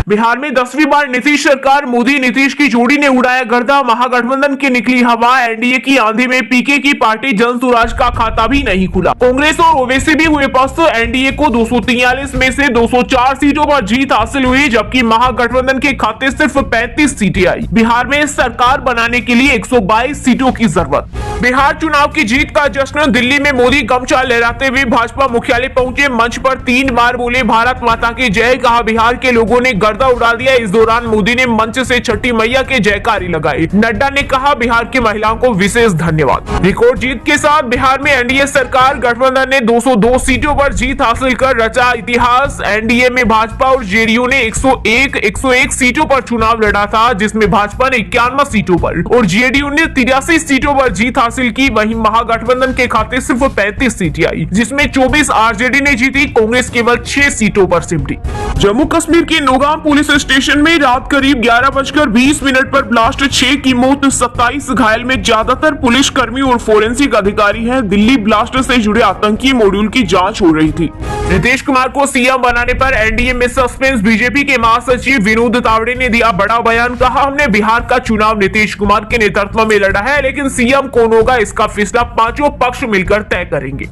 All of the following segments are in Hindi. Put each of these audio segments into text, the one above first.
बिहार में 10वीं बार नीतीश सरकार, मोदी नीतीश की जोड़ी ने उड़ाया गर्दा, महागठबंधन की निकली हवा, एनडीए की आंधी में पीके की पार्टी जन स्वराज का खाता भी नहीं खुला। कांग्रेस और ओवैसी भी हुए पस्त, एनडीए को 243 में से 204 सीटों पर जीत हासिल हुई, जबकि महागठबंधन के खाते सिर्फ 35 सीटें आई। बिहार में सरकार बनाने के लिए 122 सीटों की जरूरत। बिहार चुनाव की जीत का जश्न, दिल्ली में मोदी गमछा लहराते हुए भाजपा मुख्यालय पहुंचे, मंच पर 3 बार बोले भारत माता की जय, कहा बिहार के लोगों ने गर्दा उड़ा दिया। इस दौरान मोदी ने मंच से छठी मैया के जयकारी लगाई। नड्डा ने कहा बिहार की महिलाओं को विशेष धन्यवाद। रिकॉर्ड जीत के साथ बिहार में एनडीए सरकार, गठबंधन ने 202 सीटों पर जीत हासिल कर रचा इतिहास। एनडीए में भाजपा और जेडीयू ने 101 सीटों पर चुनाव लड़ा था, जिसमें भाजपा ने 51 सीटों पर और जेडीयू ने 83 सीटों पर जीत हासिल की। वहीं महागठबंधन के खाते सिर्फ 35 सीटें आई, जिसमें 24 आरजेडी ने जीती। कांग्रेस केवल 6 सीटों पर सिमटी। जम्मू कश्मीर के नौगाम पुलिस स्टेशन में रात करीब 11:20 पर ब्लास्ट, 6 की मौत, 27 घायल में ज्यादातर पुलिस कर्मी और फोरेंसिक अधिकारी हैं। दिल्ली ब्लास्ट से जुड़े आतंकी मॉड्यूल की जांच हो रही थी। नीतीश कुमार को सीएम बनाने पर एनडीए में सस्पेंस, बीजेपी के महासचिव विनोद तावड़े ने दिया बड़ा बयान, कहा हमने बिहार का चुनाव नीतीश कुमार के नेतृत्व में लड़ा है, लेकिन सीएम कौन होगा इसका फैसला पांचों पक्ष मिलकर तय करेंगे।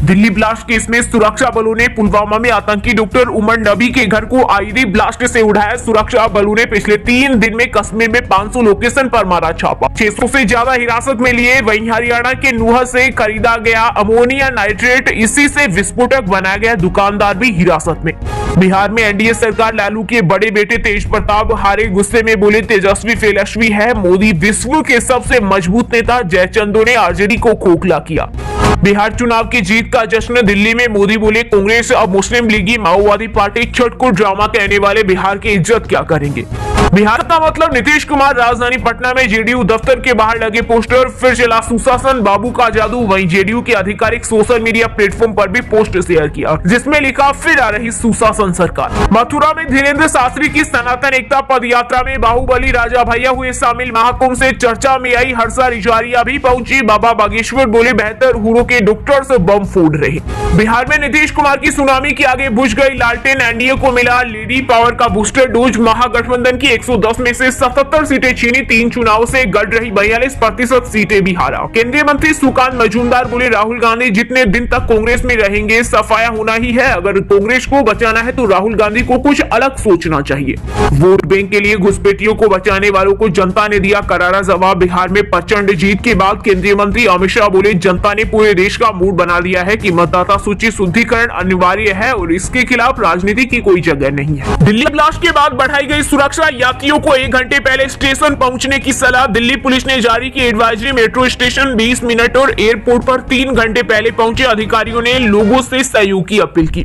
दिल्ली ब्लास्ट केस में सुरक्षा बलों ने पुलवामा में आतंकी डॉक्टर उमर नबी के घर को आईडी ब्लास्ट से उड़ाया। सुरक्षा बलों ने पिछले 3 दिन में कश्मीर में 500 लोकेशन पर मारा छापा, 600 से ज्यादा हिरासत में लिए। वहीं हरियाणा के नूह से खरीदा गया अमोनिया नाइट्रेट, इसी से विस्फोटक बनाया गया, दुकानदार भी हिरासत में। बिहार में एनडीए सरकार, लालू के बड़े बेटे तेज प्रताप हारे, गुस्से में बोले तेजस्वी फेलस्वी है, मोदी विश्व के सबसे मजबूत नेता। जयचंदो ने आरजेडी को खोखला किया। बिहार चुनाव की जीत का जश्न, दिल्ली में मोदी बोले कांग्रेस अब मुस्लिम लीगी माओवादी पार्टी छठ को ड्रामा कहने वाले बिहार की इज्जत क्या करेंगे। बिहार का मतलब नीतीश कुमार, राजधानी पटना में जेडीयू दफ्तर के बाहर लगे पोस्टर, फिर चला सुशासन, बाबू का जादू। वहीं जेडीयू के आधिकारिक सोशल मीडिया प्लेटफॉर्म पर भी पोस्ट शेयर किया, जिसमें लिखा फिर आ रही सुशासन सरकार। मथुरा में धीरेन्द्र शास्त्री की सनातन एकता पद यात्रा में बाहुबली राजा भैया हुए शामिल। महाकुंभ से चर्चा में आई हर्षा रिजारिया भी पहुंची। बाबा बागेश्वर बोले बेहतर हुरों के डॉक्टर्स बम फोड़ रहे। बिहार में नीतीश कुमार की सुनामी के आगे बुझ गई लालटेन, एनडीए को मिला लेडी पावर का बूस्टर डोज। महागठबंधन की 110 में से 77 सीटें छीनी, 3 चुनाव से गढ़ रही 42% सीटें भी हारा। केंद्रीय मंत्री सुकांत मजूमदार बोले राहुल गांधी जितने दिन तक कांग्रेस में रहेंगे सफाया होना ही है, अगर कांग्रेस को बचाना है तो राहुल गांधी को कुछ अलग सोचना चाहिए। वोट बैंक के लिए घुसपैठियों को बचाने वालों को जनता ने दिया करारा जवाब। बिहार में प्रचंड जीत के बाद केंद्रीय मंत्री अमित शाह बोले जनता ने पूरे देश का मूड बना दिया है कि मतदाता सूची शुद्धिकरण अनिवार्य है और इसके खिलाफ राजनीति की कोई जगह नहीं है। दिल्ली ब्लास्ट के बाद बढ़ाई गई सुरक्षा, यात्रियों को 1 घंटे पहले स्टेशन पहुंचने की सलाह। दिल्ली पुलिस ने जारी की एडवाइजरी, मेट्रो स्टेशन 20 मिनट और एयरपोर्ट पर 3 घंटे पहले पहुंचे। अधिकारियों ने लोगों से सहयोग की अपील की।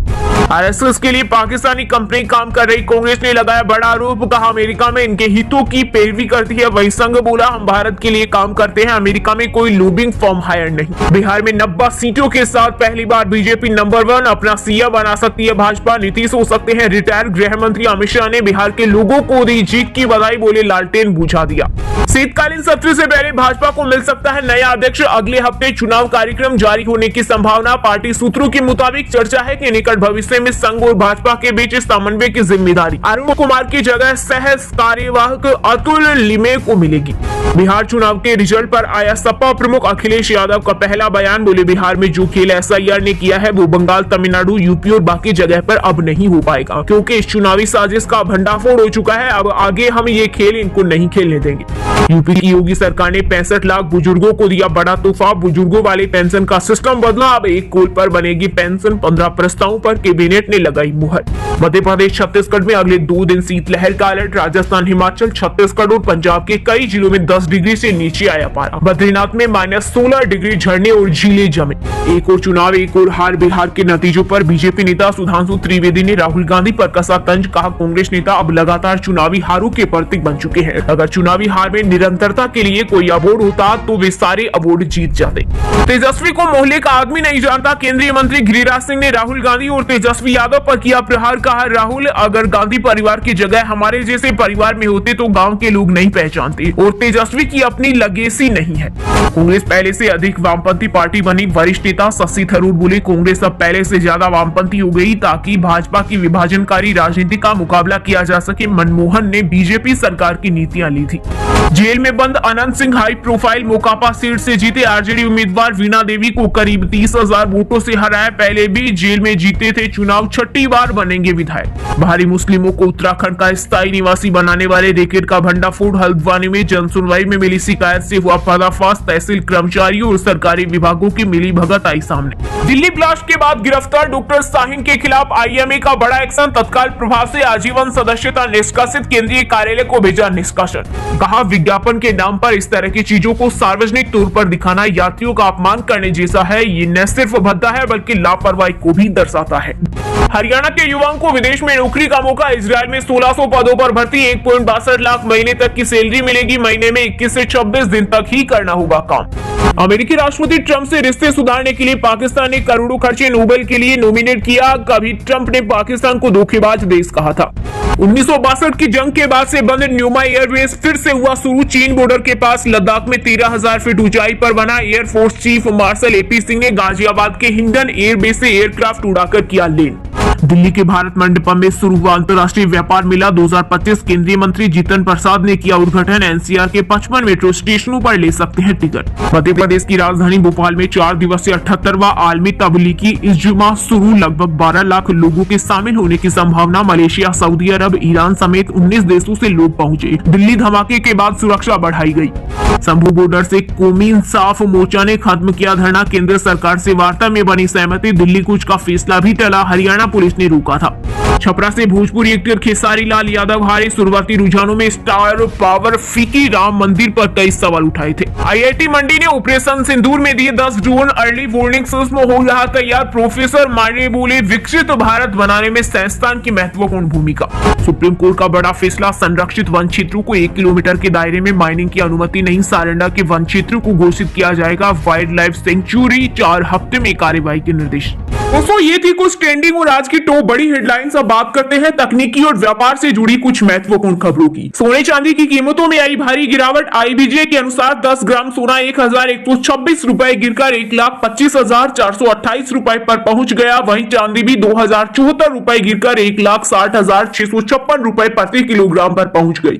आरएसएस के लिए पाकिस्तानी कंपनी काम कर रही, कांग्रेस ने लगाया बड़ा आरोप, कहा अमेरिका में इनके हितों की पैरवी करती है। वहीं संघ बोला हम भारत के लिए काम करते हैं, अमेरिका में कोई लॉबिंग फर्म हायर नहीं। बिहार में 90 सीटों के साथ पहली बार बीजेपी नंबर 1, अपना सीएम बना सकती है भाजपा, नीतीश हो सकते हैं रिटायर। गृह मंत्री अमित शाह ने बिहार के लोगों को दी जीत की बधाई, बोले लालटेन बुझा दिया। शीतकालीन सत्र से पहले भाजपा को मिल सकता है नया अध्यक्ष, अगले हफ्ते चुनाव कार्यक्रम जारी होने की संभावना। पार्टी सूत्रों के मुताबिक चर्चा है कि निकट भविष्य में संघ और भाजपा के बीच समन्वय की जिम्मेदारी अरुण कुमार की जगह सह कार्यवाहक अतुल लिमे को मिलेगी। बिहार चुनाव के रिजल्ट पर आया सपा प्रमुख अखिलेश यादव का पहला बयान, बोले बिहार में जो खेल एसआईआर ने किया है वो बंगाल, तमिलनाडु, यूपी और बाकी जगह पर अब नहीं हो पाएगा, क्योंकि इस चुनावी साजिश का भंडाफोड़ हो चुका है। अब आगे हम ये खेल इनको नहीं खेलने देंगे। यूपी की योगी सरकार ने 65 लाख बुजुर्गों को दिया बड़ा तोहफा, बुजुर्गों वाले पेंशन का सिस्टम बदला, अब एक कॉल पर बनेगी पेंशन। 15 प्रस्तावों पर कैबिनेट ने लगाई मुहर। मध्य प्रदेश, छत्तीसगढ़ में अगले 2 दिन शीतलहर का अलर्ट। राजस्थान, हिमाचल, छत्तीसगढ़ और पंजाब के कई जिलों में 10 डिग्री से नीचे आया पारा। बद्रीनाथ में -16 डिग्री, झरने और झीलें जमे। एक और चुनाव एक और हार। बिहार के नतीजों पर बीजेपी नेता सुधांशु त्रिवेदी ने राहुल गांधी पर कसा तंज, कहा कांग्रेस नेता अब लगातार चुनावी हारों के प्रतीक बन चुके हैं, अगर चुनावी हार में निरंतरता के लिए कोई अवार्ड होता तो वे सारे अवार्ड जीत जाते। तेजस्वी को मोहल्ले का आदमी नहीं जानता, केंद्रीय मंत्री गिरिराज सिंह ने राहुल गांधी और तेजस्वी यादव पर किया प्रहार। कहा, राहुल अगर गांधी परिवार की जगह हमारे जैसे परिवार में होते तो गांव के लोग नहीं पहचानते, और तेजस्वी की अपनी लगेसी नहीं है। कांग्रेस पहले से अधिक वामपंथी पार्टी बनी। वरिष्ठ नेता शशि थरूर बोले, कांग्रेस अब पहले से ज्यादा वामपंथी हो गई ताकि भाजपा की विभाजनकारी राजनीति का मुकाबला किया जा सके। मनमोहन ने बीजेपी सरकार की नीतियां ली थी। जेल में बंद Anant Singh high profile मोकापा seat से जीते। आरजेडी उम्मीदवार वीणा देवी को करीब 30,000 वोटों से हराया। पहले भी जेल में जीते थे चुनाव, छठी बार बनेंगे विधायक। भारी मुस्लिमों को उत्तराखंड का स्थायी निवासी बनाने वाले रैकेट का भंडाफोड़। हल्द्वानी में जनसुनवाई में मिली शिकायत से हुआ पर्दाफाश। तहसील कर्मचारियों और सरकारी विभागों की मिली भगत आई सामने। दिल्ली ब्लास्ट के बाद गिरफ्तार डॉक्टर शाहीन के खिलाफ आईएमए का बड़ा एक्शन। तत्काल प्रभाव से आजीवन सदस्यता निष्कासित, केंद्रीय कार्यालय को भेजा निष्कासन। कहा, विज्ञापन के नाम पर इस तरह की चीजों को सार्वजनिक तौर पर दिखाना यात्रियों का अपमान करने जैसा है। ये न सिर्फ भद्दा है बल्कि लापरवाही को भी दर्शाता है। हरियाणा के युवाओं को विदेश में नौकरी का मौका। इजरायल में 1600 पदों पर भर्ती। 1.62 लाख महीने तक की सैलरी मिलेगी। महीने में 21 से 26 दिन तक ही करना होगा काम। अमेरिकी राष्ट्रपति ट्रंप से रिश्ते सुधारने के लिए पाकिस्तान ने करोड़ों खर्चे, नोबेल के लिए नॉमिनेट किया। कभी ट्रंप ने पाकिस्तान को धोखेबाज देश कहा था। 1962 की जंग के बाद से बंद न्यूमा एयरवेज फिर से हुआ शुरू। चीन बॉर्डर के पास लद्दाख में 13,000 फीट ऊंचाई पर बना। Air force chief marshal AP Singh ने गाजियाबाद के हिंडन एयरबेस से एयरक्राफ्ट उड़ाकर किया लैंड। दिल्ली के भारत मंडपम में शुरू हुआ अंतर्राष्ट्रीय व्यापार मेला 2025। केंद्रीय मंत्री जितिन प्रसाद ने किया उद्घाटन। एनसीआर के 55 मेट्रो स्टेशनों पर ले सकते हैं टिकट। मध्य प्रदेश की राजधानी भोपाल में 4 दिवसीय 78वां आलमी तबलीगी इज्तिमा शुरू। लगभग 12 लाख लोगों के शामिल होने की संभावना। मलेशिया, सऊदी अरब, ईरान समेत 19 देशों से लोग पहुंचे। दिल्ली धमाके के बाद सुरक्षा बढ़ाई गई। शंभू बॉर्डर से कौमी इंसाफ मोर्चा ने खत्म किया धरना। केंद्र सरकार से वार्ता में बनी सहमति। दिल्ली कूच का फैसला भी टला, हरियाणा पुलिस ने रोका था। छपरा से भोजपुरी एक्टर खेसारी लाल यादव हारे। शुरुआती रुझानों में स्टार पावर फीकी राम मंदिर पर कई सवाल उठाए थे। आईआईटी मंडी ने ऑपरेशन सिंदूर में दिए 10 ड्रोन। अर्ली वार्निंग सिस्टम हो रहा तैयार। प्रोफेसर मांडे बोले, विकसित भारत बनाने में संस्थान की महत्वपूर्ण भूमिका। सुप्रीम कोर्ट का बड़ा फैसला। संरक्षित वन क्षेत्रों को 1 किलोमीटर के दायरे में माइनिंग की अनुमति नहीं। सारंडा के वन क्षेत्र को घोषित किया जाएगा वाइल्ड लाइफ सेंचुरी। 4 हफ्ते में कार्यवाही के निर्देश। दोस्तों, ये थी कुछ ट्रेंडिंग और आज की टॉप बड़ी हेडलाइंस। अब बात करते हैं तकनीकी और व्यापार से जुड़ी कुछ महत्वपूर्ण खबरों की। सोने चांदी की कीमतों में आई भारी गिरावट। आईबीजे के अनुसार 10 ग्राम सोना 1,126 रुपए गिरकर 1,25,428 रुपए पर पहुंच गया। वहीं चांदी भी 2,074 रुपए गिरकर 1,60,656 रुपए प्रति किलोग्राम पर पहुंच गई।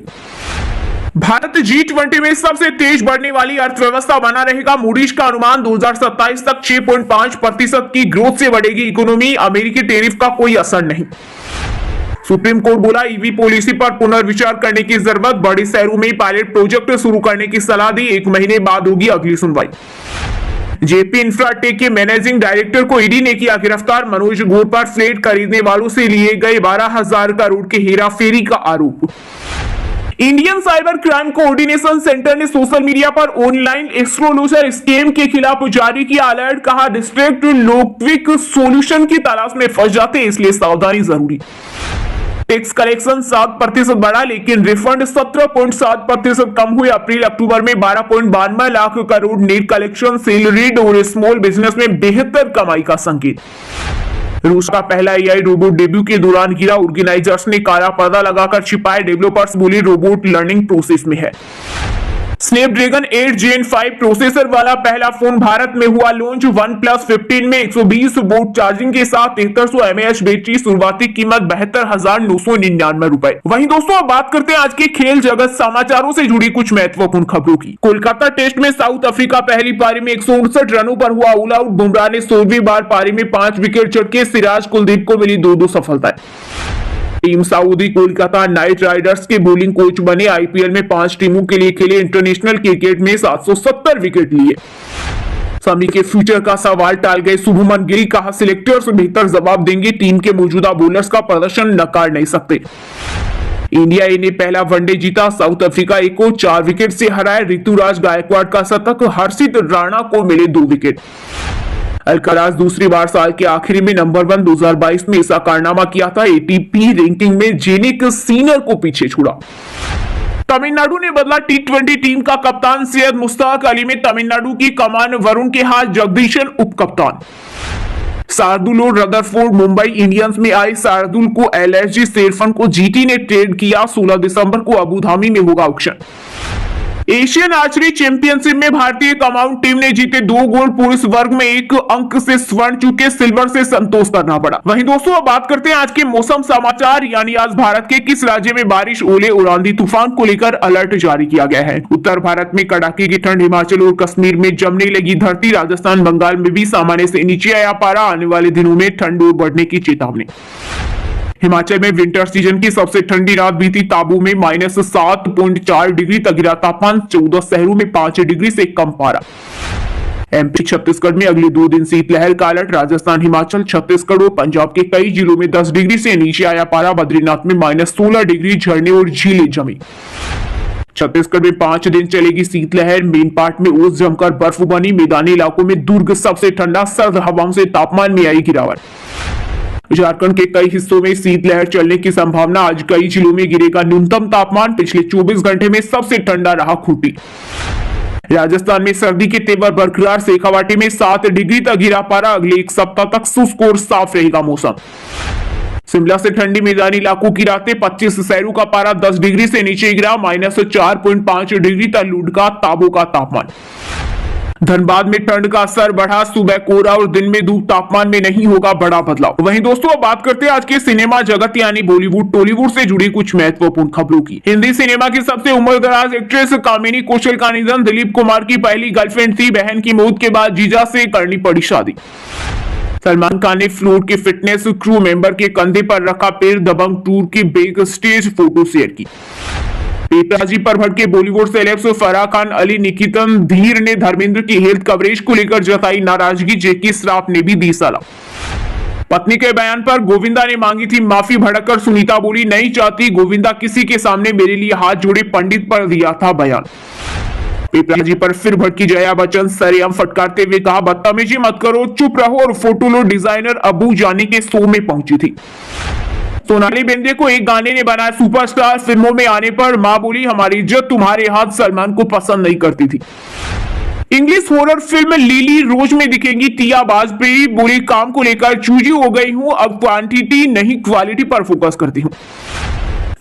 भारत G20 में सबसे तेज बढ़ने वाली अर्थव्यवस्था बना रहेगा। मूडीज का अनुमान 2027 तक 6.5% की ग्रोथ से बढ़ेगी इकोनॉमी। अमेरिकी टैरिफ का कोई असर नहीं। सुप्रीम कोर्ट बोला, ईवी पॉलिसी पर पुनर्विचार करने की जरूरत। बड़े शहरों में पायलट प्रोजेक्ट शुरू करने की सलाह दी। 1 महीने बाद होगी अगली सुनवाई। जेपी इंफ्राटेक के मैनेजिंग डायरेक्टर को ईडी ने किया गिरफ्तार। मनोज घोर पर फ्लैट खरीदने वालों से लिए गए 12,000 करोड़ के हेराफेरी का आरोप। Indian cyber crime coordination centre ने सोशल मीडिया पर ऑनलाइन एस्ट्रोलॉजर स्कैम के खिलाफ जारी किया अलर्ट। कहा, डिस्ट्रैक्ट लोग क्विक सॉल्यूशन की तलाश में फंस जाते हैं, इसलिए सावधानी जरूरी। टैक्स कलेक्शन 7% बढ़ा, लेकिन रिफंड 17.7% कम हुए। अप्रैल अक्टूबर में 12.92 lakh crore net collection. Salaried और स्मॉल बिजनेस में बेहतर कमाई का संकेत। रूस का पहला एआई रोबोट डेब्यू के दौरान गिरा। ऑर्गेनाइजर्स ने काला पर्दा लगाकर छिपाए। डेवलपर्स बोले, रोबोट लर्निंग प्रोसेस में है। स्नैपड्रैगन 8 Gen 5 प्रोसेसर वाला पहला फोन भारत में हुआ लॉन्च। OnePlus 15 में 120 वोल्ट चार्जिंग के साथ 7300 mAh बैटरी। शुरुआती कीमत 72,999 रुपए। वहीं दोस्तों, अब बात करते हैं आज के खेल जगत समाचारों से जुड़ी कुछ महत्वपूर्ण खबरों की। कोलकाता टेस्ट में साउथ अफ्रीका पहली पारी में 159 रनों पर हुआ ऑल आउट। बुमराह ने 16वीं बार पारी में 5 विकेट चटके। सिराज कुलदीप को मिली 2-2 सफलताएं। Team Saudi Kolkata night Riders के बॉलिंग कोच बने। आईपीएल में 5 टीमों के लिए खेले। इंटरनेशनल क्रिकेट में 770 विकेट लिए। शमी के फ्यूचर का सवाल टाल गए शुभमन गिल। कहा, सिलेक्टर्स बेहतर जवाब देंगे। टीम के मौजूदा बॉलर्स का प्रदर्शन नकार नहीं सकते। इंडिया ए ने पहला वनडे जीता। साउथ अफ्रीका ए को 4 विकेट से हराया। ऋतुराज गायकवाड़ का शतक। हर्षित राणा को मिले 2 विकेट। अल्कराज दूसरी बार साल के आखिरी में नंबर 1। 2022 में ऐसा कारनामा किया था। एटीपी रैंकिंग में जेनिक सीनियर को पीछे छोड़ा। तमिलनाडु ने बदला टी20 टीम का कप्तान, सैयद मुश्ताक अली में तमिलनाडु की कमान, वरुण के हाथ जगदीशन उप कप्तान। शार्दुल और रदरफोर्ड मुंबई इंडियंस में आए। शार्दुल को एलएसजी शेरफन को जीटी ने ट्रेड किया। 16 दिसंबर को अबुधाबी में होगा ऑक्शन। एशियन आर्चरी चैंपियनशिप में भारतीय कमांड टीम ने जीते 2 गोल्ड, पुरुष वर्ग में 1 अंक से स्वर्ण चूके, सिल्वर से संतोष करना पड़ा। वहीं दोस्तों अब बात करते हैं आज के मौसम समाचार, यानी आज भारत के किस राज्य में बारिश, ओले और आंधी तूफान को लेकर अलर्ट जारी किया गया है। उत्तर भारत में कड़ाके की ठंड, हिमाचल और कश्मीर में जमने लगी धरती, राजस्थान बंगाल में भी सामान्य से नीचे आया पारा, आने वाले दिनों में ठंड और बढ़ने की चेतावनी। हिमाचल में विंटर सीजन की सबसे ठंडी रात बीती। ताबू में -7.4 डिग्री तक गिरा तापमान, 14 शहरों में 5 डिग्री से कम पारा। एमपी छत्तीसगढ़ में अगले 2 दिन शीतलहर का अलर्ट। राजस्थान, हिमाचल, छत्तीसगढ़ और पंजाब के कई जिलों में 10 डिग्री से नीचे आया पारा। बद्रीनाथ में -16 डिग्री, झरने और झीलें जमी। छत्तीसगढ़ में 5 दिन चलेगी शीतलहर। मेन पार्ट में ओस जमकर बर्फ बनी। मैदानी इलाकों में दुर्ग सबसे ठंडा, सर्द हवाओं से तापमान में आई गिरावट। झारखंड के कई हिस्सों में शीतलहर चलने की संभावना। आज कई जिलों में गिरेगा न्यूनतम तापमान। पिछले 24 घंटे में सबसे ठंडा रहा खूंटी। राजस्थान में सर्दी के तेवर बरकरार। शेखावाटी में 7 डिग्री तक गिरा पारा। अगले 1 सप्ताह तक शुष्क और साफ रहेगा मौसम। शिमला से ठंडी मैदानी इलाकों की रातें। 25 शहरों का पारा 10 डिग्री से नीचे गिरा। -4.5 डिग्री तक लुढ़का ताबो का तापमान। धनबाद में ठंड का असर बढ़ा। सुबह कोहरा और दिन में धूप, तापमान में नहीं होगा बड़ा बदलाव। वहीं दोस्तों अब बात करते हैं आज के सिनेमा जगत यानी बॉलीवुड टॉलीवुड से जुड़ी कुछ महत्वपूर्ण खबरों की। हिंदी सिनेमा की सबसे उम्रदराज एक्ट्रेस कामिनी कौशल का निधन। दिलीप कुमार की पहली गर्लफ्रेंड थी। बहन की मौत के बाद जीजा से करनी पड़ी शादी। सलमान खान ने फ्लोर के फिटनेस क्रू मेंबर के कंधे पर रखा पैर। दबंग टूर की बैक स्टेज फोटो शेयर की। पेपराजी पर भड़के बॉलीवुड सेलेब्स फराह खान, अली निकितन धीर ने धर्मेंद्र की हेल्थ कवरेज को लेकर जताई नाराजगी। जैकी श्रॉफ ने भी दी सलाह। पत्नी के बयान पर गोविंदा ने मांगी थी माफी। भड़ककर सुनीता बोली, नहीं चाहती गोविंदा किसी के सामने मेरे लिए हाथ जोड़े। पंडित पर दिया था बयान। पेपराजी पर फिर भड़की जया बच्चन, सरेआम फटकारते हुए कहा, बदतमीजी मत करो, चुप रहो और फोटो लो। डिजाइनर अबू जानी के शो में पहुंची थी। सोनाली बेंद्रे को एक गाने ने बनाया सुपरस्टार। फिल्मों में आने पर मां बोली, हमारी इज्जत तुम्हारे हाथ। सलमान को पसंद नहीं करती थी। इंग्लिश हॉरर फिल्म लिली रोज में दिखेंगी टिया वाजपेयी। बोली, काम को लेकर चूजी हो गई हूं, अब क्वांटिटी नहीं क्वालिटी पर फोकस करती हूं।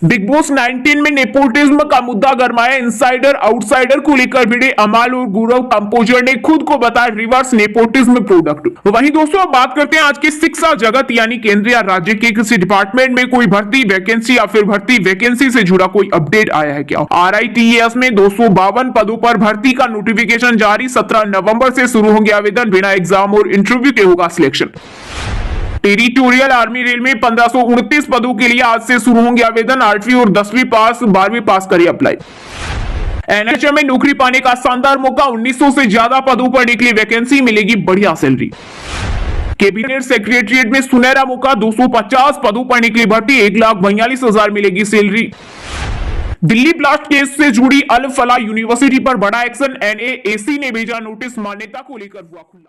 बिग बॉस 19 में नेपोटिज्म का मुद्दा गरमाया। इनसाइडर आउटसाइडर को लेकर भिड़े अमाल और गौरव। कंपोजर ने खुद को बताया रिवर्स नेपोटिज्म प्रोडक्ट। वहीं दोस्तों अब बात करते हैं आज की शिक्षा जगत यानी केंद्र या राज्य के किसी डिपार्टमेंट में कोई भर्ती वैकेंसी या फिर भर्ती वैकेंसी से जुड़ा कोई अपडेट आया है क्या। RITES में 252 पदों पर भर्ती का नोटिफिकेशन जारी। 17 नवंबर से शुरू होंगे आवेदन। बिना एग्जाम और इंटरव्यू के होगा सिलेक्शन। टेरिटोरियल आर्मी रेल में 1529 पदों के लिए आज से शुरू होंगे आवेदन। 8वीं और 10वीं पास, 12वीं पास करिए अप्लाई। NHM में नौकरी पाने का शानदार मौका। 1900 से ज्यादा पदों पर निकली वैकेंसी, मिलेगी बढ़िया सैलरी। कैबिनेट सेक्रेटरिएट में सुनहरा मौका। 250 पदों पर निकली भर्ती। 1,42,000 मिलेगी सैलरी। दिल्ली ब्लास्ट केस से जुड़ी अल फलाह यूनिवर्सिटी पर बड़ा एक्शन। NAAC ने भेजा नोटिस, मान्यता को लेकर हुआ खुला।